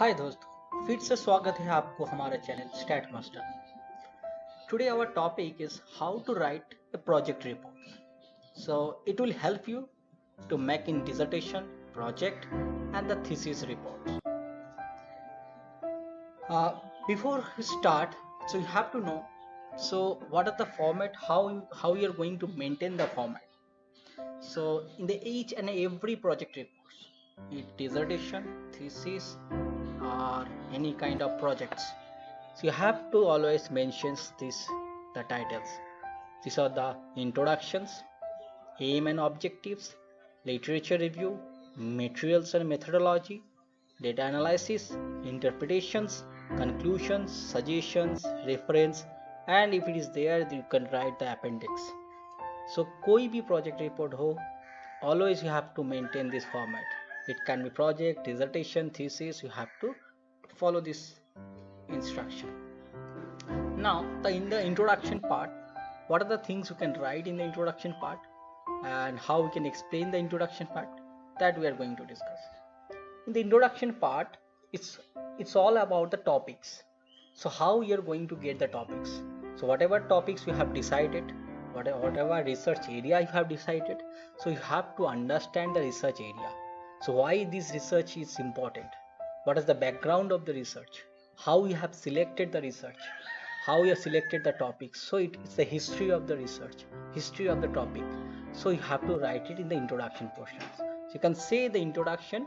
हाय दोस्तों, फिर से स्वागत है आपको हमारे channel Stat Master. Today our topic is how to write a project report. So it will help you to make in dissertation, project and the thesis report. Before we start, so you have to know, so what are the format, how you are going to maintain the format. So in the each and every project reports, dissertation, thesis or any kind of projects, so you have to always mention this, the titles. These are the introductions, aim and objectives, literature review, materials and methodology, data analysis, interpretations, conclusions, suggestions, reference, and if it is there, you can write the appendix. So कोई भी project report हो, always you have to maintain this format. It can be project, dissertation, thesis, you have to follow this instruction. Now, in the introduction part, what are the things you can write in the introduction part and how we can explain the introduction part, that we are going to discuss. In the introduction part, it's all about the topics. So how you are going to get the topics. So whatever topics you have decided, whatever research area you have decided, so you have to understand the research area. So why this research is important? What is the background of the research? How you have selected the research? How you have selected the topics? So it's the history of the research, history of the topic. So you have to write it in the introduction portions. So you can say the introduction,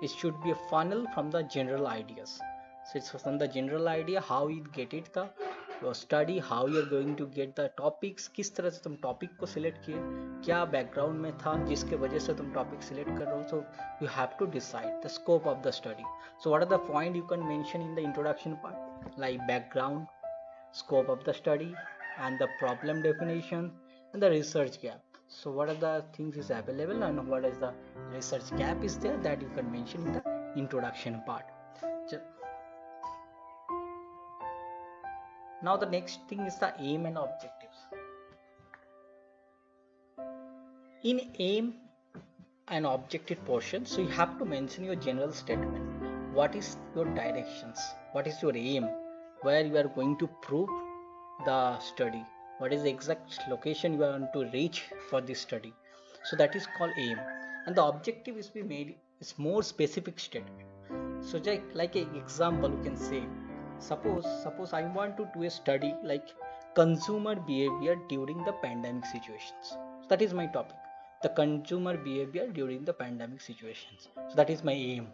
it should be a funnel from the general ideas. So it's from the general idea, how you get it, the study, how you are going to get the topics, किस तरह से तुम topic को select किए, क्या background में था जिसके वजह से तुम टॉपिक सिलेक्ट कर रहे हो. So you have to decide the scope of the study. So what are the point you can mention in the introduction part, like background, scope of the study, and the problem definition, and the research gap. So what are the things is available and what is the research gap is there, that you can mention in the introduction part. Now the next thing is the aim and objectives. In aim and objective portion, so you have to mention your general statement. What is your directions? What is your aim? Where you are going to prove the study? What is the exact location you want to reach for this study? So that is called aim. And the objective is be made is more specific statement. So like an example, you can say, suppose I want to do a study like consumer behavior during the pandemic situations. So that is my topic, the consumer behavior during the pandemic situations. So that is my aim.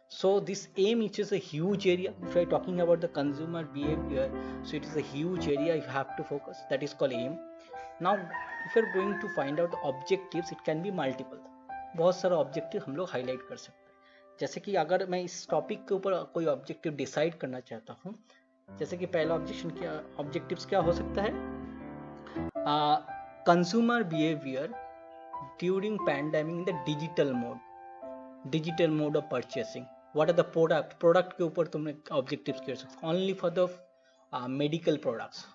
So this aim, which is a huge area, if I talking about the consumer behavior, so it is a huge area you have to focus, that is called aim. Now if you are going to find out the objectives, it can be multiple. बहुत सारा objective हम लोग highlight कर सकते हैं. जैसे कि अगर मैं इस टॉपिक के ऊपर कोई ऑब्जेक्टिव डिसाइड करना चाहता हूँ, जैसे कि पहला ऑब्जेक्टिव्स क्या हो सकता है, consumer behaviour during pandemic in the digital mode of purchasing. What are the product के ऊपर तुमने ऑब्जेक्टिव्स कर सकते हो, only for the medical products,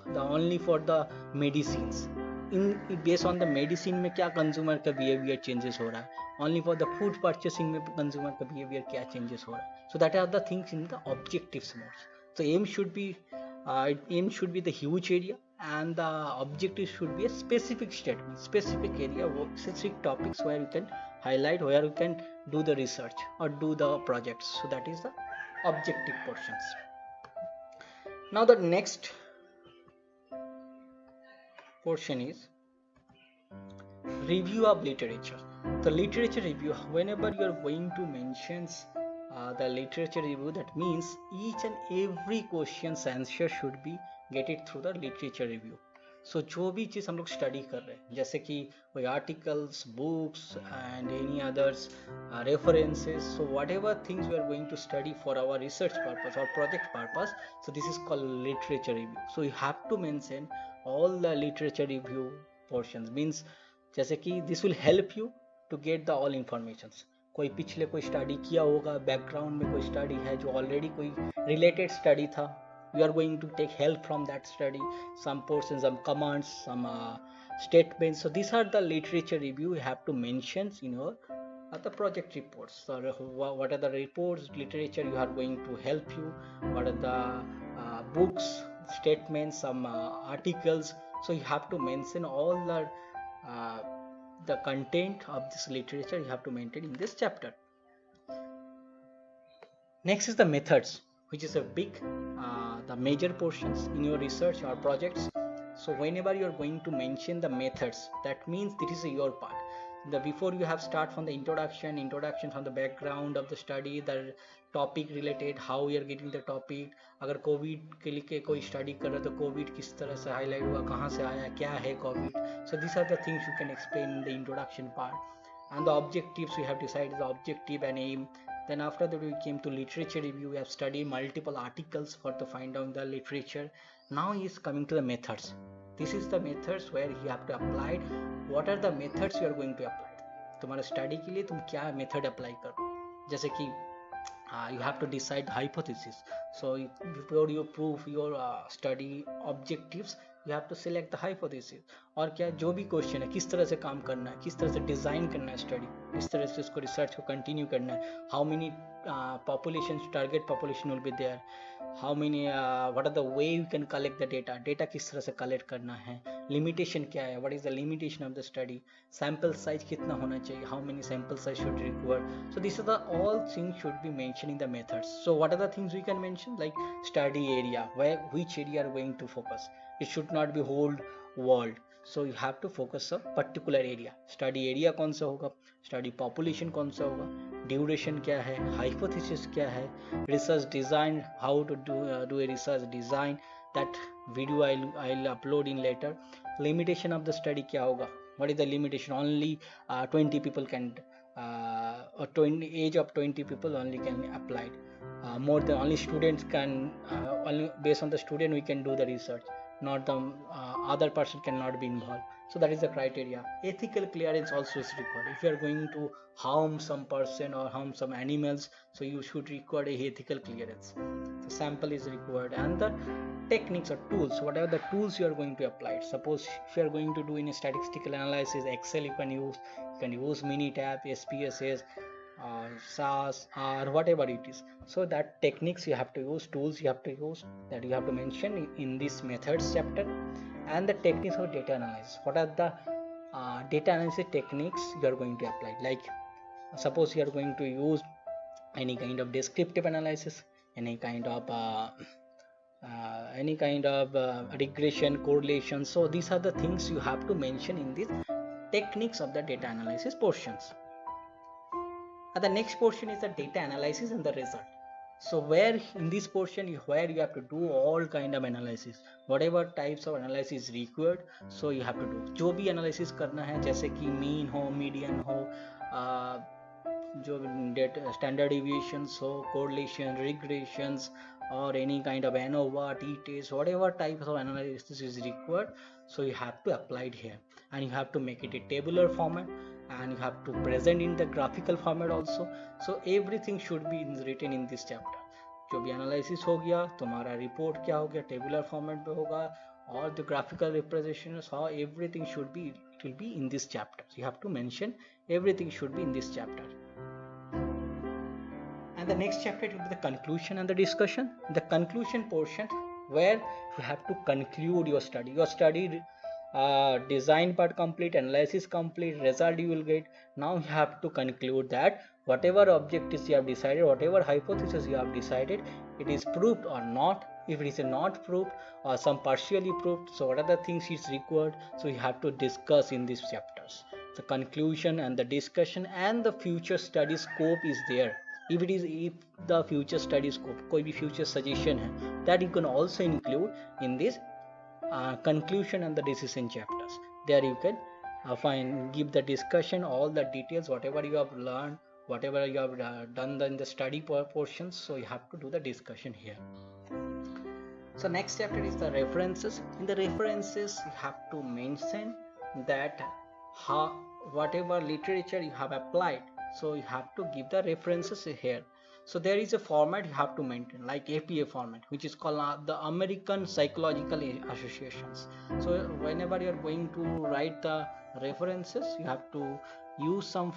the only for the medicines. In based on the medicine में क्या कंज्यूमर का behaviour changes हो रहा है, only for the food purchasing में कंज्यूमर का बिहेवियर क्या चेंजेस हो रहा है. So that are the things in the objectives modes. So aim should be the huge area, and the objective should be a specific statement, specific area, specific topics where you can highlight, where you can do the research or do the projects. So that is the objective portions. Now the next portion is review of literature. The literature review, whenever you are going to mention the literature review, that means each and every question's answer should be get it through the literature review. So जो भी चीज़ हम लोग study कर रहे हैं, जैसे कि कोई articles, books and any others references, so whatever things we are going to study for our research purpose or project purpose, so this is called literature review. So you have to mention all the literature review portions. Means जैसे कि this will help you to get the all informations. कोई पिछले कोई study किया होगा, background में कोई study है जो ऑलरेडी कोई रिलेटेड स्टडी था, you are going to take help from that study, some portions, some commands, some statements. So these are the literature review you have to mention in your the project reports. So what are the reports, literature you are going to help you, what are the books, statements, some articles. So you have to mention all uh, the content of this literature you have to maintain in this chapter. Next is the methods, which is a big the major portions in your research or projects. So whenever you are going to mention the methods, that means this is your part. The before you have start from the introduction from the background of the study, the topic related, how we are getting the topic. अगर Covid के लिए कोई study कर रहा है तो Covid किस तरह से हाईलाइट हुआ, कहाँ से आया, क्या है Covid. So these are the things you can explain in the introduction part. And the objectives, we have decided the objective and aim. Then after that we came to literature review. We have studied multiple articles for to find out the literature. Now he is coming to the methods. This is the methods where you have to apply. What are the methods you are going to apply? तुम्हारा study के लिए तुम क्या method apply करो. जैसे कि you have to decide the hypothesis. So before you prove your study objectives, you have to select the hypothesis. और क्या जो भी क्वेश्चन है, किस तरह से काम करना है, किस तरह से डिजाइन करना है स्टडी, किस तरह से उसको रिसर्च को कंटिन्यू करना है, how many population, target population will be there, how many what are the way you can collect the data किस तरह से कलेक्ट करना है, लिमिटेशन क्या है, what is the limitation of the study, sample size कितना होना चाहिए, how many sample size should require. So these are the all things should be mentioned in the methods. So what are the things we can mention, like study area, where which area are going to focus. It should not be whole world. So you have to focus a particular area. Study area कौन सा होगा, study population कौन सा होगा, duration क्या है, hypothesis क्या है, research design, how to do a research design. That video I'll upload in later. Limitation of the study क्या होगा, what is the limitation, only 20 people can or 20 age of 20 people only can apply. More than only students can only based on the student we can do the research, not the other person cannot be involved. So that is the criteria. Ethical clearance also is required. If you are going to harm some person or harm some animals, so you should require a ethical clearance. The sample is required, and the techniques or tools, whatever the tools you are going to apply. Suppose if you are going to do in a statistical analysis, Excel you can use Minitab, SPSS, SAS, or whatever it is. So that techniques you have to use, tools you have to use, that you have to mention in this methods chapter. And the techniques of data analysis, what are the data analysis techniques you are going to apply. Like suppose you are going to use any kind of descriptive analysis, any kind of regression, correlation. So these are the things you have to mention in these techniques of the data analysis portions. And the next portion is the data analysis and the result. So where in this portion where you have to do all kind of analysis, whatever types of analysis required, so you have to do. जो भी analysis करना है, जैसे कि mean हो, median हो, जो standard deviations हो, correlation, regressions, or any kind of ANOVA, t-test, whatever types of analysis is required, so you have to apply it here, and you have to make it a tabular format, and you have to present in the graphical format also. So everything should be written in this chapter. जो भी analysis हो गया, तुम्हारा report क्या हो गया, tabular format में होगा, or the graphical representations, how everything should be, it will be in this chapter. So you have to mention everything should be in this chapter. And the next chapter will be the conclusion and the discussion. The conclusion portion where you have to conclude your study. Your study design part complete, analysis complete, result you will get. Now you have to conclude that whatever objectives you have decided, whatever hypothesis you have decided, it is proved or not. If it is not proved or some partially proved, so what are the things is required, so you have to discuss in these chapters. The conclusion and the discussion and the future study scope is there. If the future study scope, कोई भी future suggestion है, that you can also include in this conclusion and the decision chapters. There you can give the discussion, all the details, whatever you have learned, whatever you have done in the study portions, so you have to do the discussion here. So next chapter is the references. In the references you have to mention that whatever literature you have applied, so you have to give the references here. So there is a format you have to maintain, like APA format, which is called the American Psychological Associations. So whenever you are going to write the references, you have to use some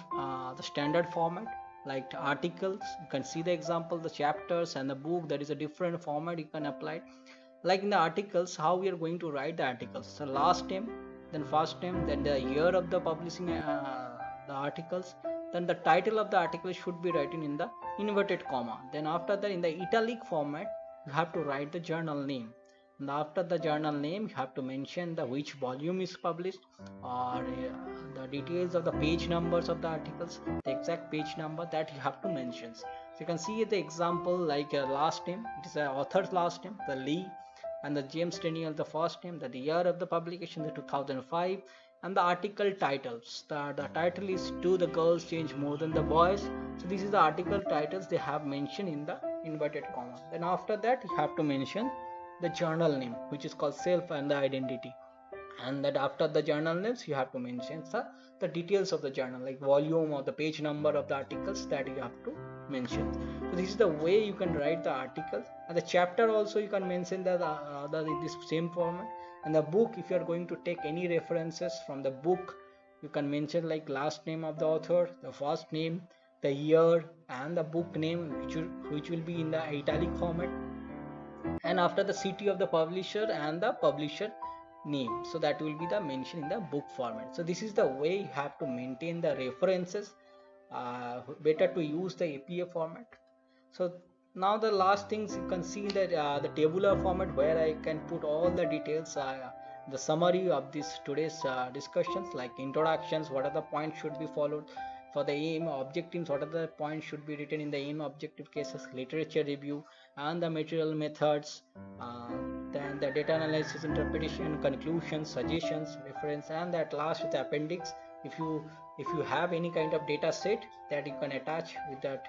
the standard format like the articles. You can see the example, the chapters and the book. There is a different format you can apply. Like in the articles, how we are going to write the articles. So last name, then first name, then the year of the publishing the articles, then the title of the article should be written in the inverted comma. Then after that, in the italic format, you have to write the journal name. And after the journal name, you have to mention the which volume is published, or the details of the page numbers of the articles, the exact page number that you have to mention. So you can see the example like last name, it is the author's last name, the Lee, and the James Daniel, the first name, the year of the publication, the 2005, and the article titles. The title is "Do the Girls Change More Than the Boys?" So this is the article titles they have mentioned in the inverted comma. Then after that, you have to mention the journal name, which is called self and the identity. And that after the journal names, you have to mention the details of the journal, like volume or the page number of the articles that you have to mention. So this is the way you can write the articles. And the chapter also you can mention that this same format. And the book, if you are going to take any references from the book, you can mention like last name of the author, the first name, the year, and the book name, which will be in the italic format. And after the city of the publisher and the publisher name, so that will be the mention in the book format. So this is the way you have to maintain the references. Better to use the APA format. So now the last things you can see that the tabular format, where I can put all the details, the summary of this today's discussions, like introductions, what are the points should be followed for the aim objectives, what are the points should be written in the aim objective cases, literature review, and the material methods, then the data analysis, interpretation, conclusions, suggestions, reference, and at last with the appendix. If you have any kind of data set that you can attach with that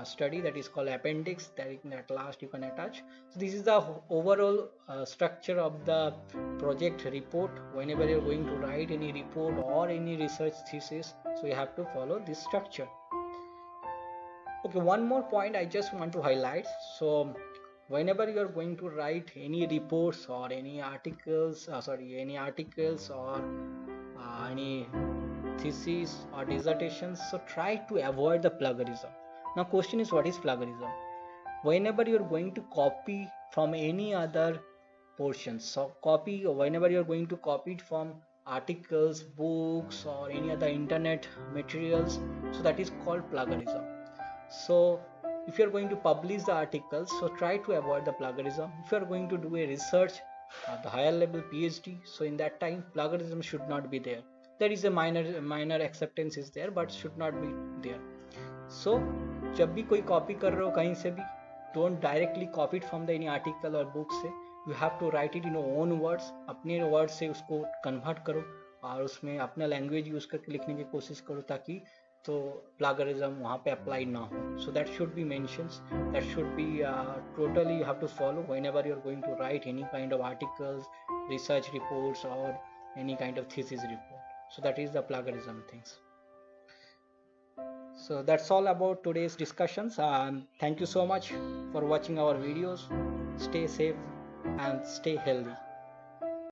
study, that is called appendix, that at last you can attach. So this is the overall structure of the project report. Whenever you're going to write any report or any research thesis, so you have to follow this structure. Okay, one more point I just want to highlight. So whenever you are going to write any reports or any articles or any thesis or dissertations, so try to avoid the plagiarism. Now question is, what is plagiarism? Whenever you are going to copy from any other portions, so whenever you are going to copy it from articles, books, or any other internet materials, so that is called plagiarism. So if you are going to publish the articles, so try to avoid the plagiarism. If you are going to do a research at the higher level PhD, so in that time plagiarism should not be there. There is a minor acceptance is there, but should not be there. So जब भी कोई copy कर रहे हो कहीं से भी, don't directly copy it from the any article or book से. You have to write it in your own words. अपने words से उसको convert करो और उसमें अपना language use करके लिखने की कोशिश करो, ताकि तो plagiarism वहाँ पे apply ना हो. So that should be mentions. That should be totally you have to follow whenever you are going to write any kind of articles, research reports, or any kind of thesis report. So that is the plagiarism things. So that's all about today's discussions. Thank you so much for watching our videos. Stay safe and stay healthy.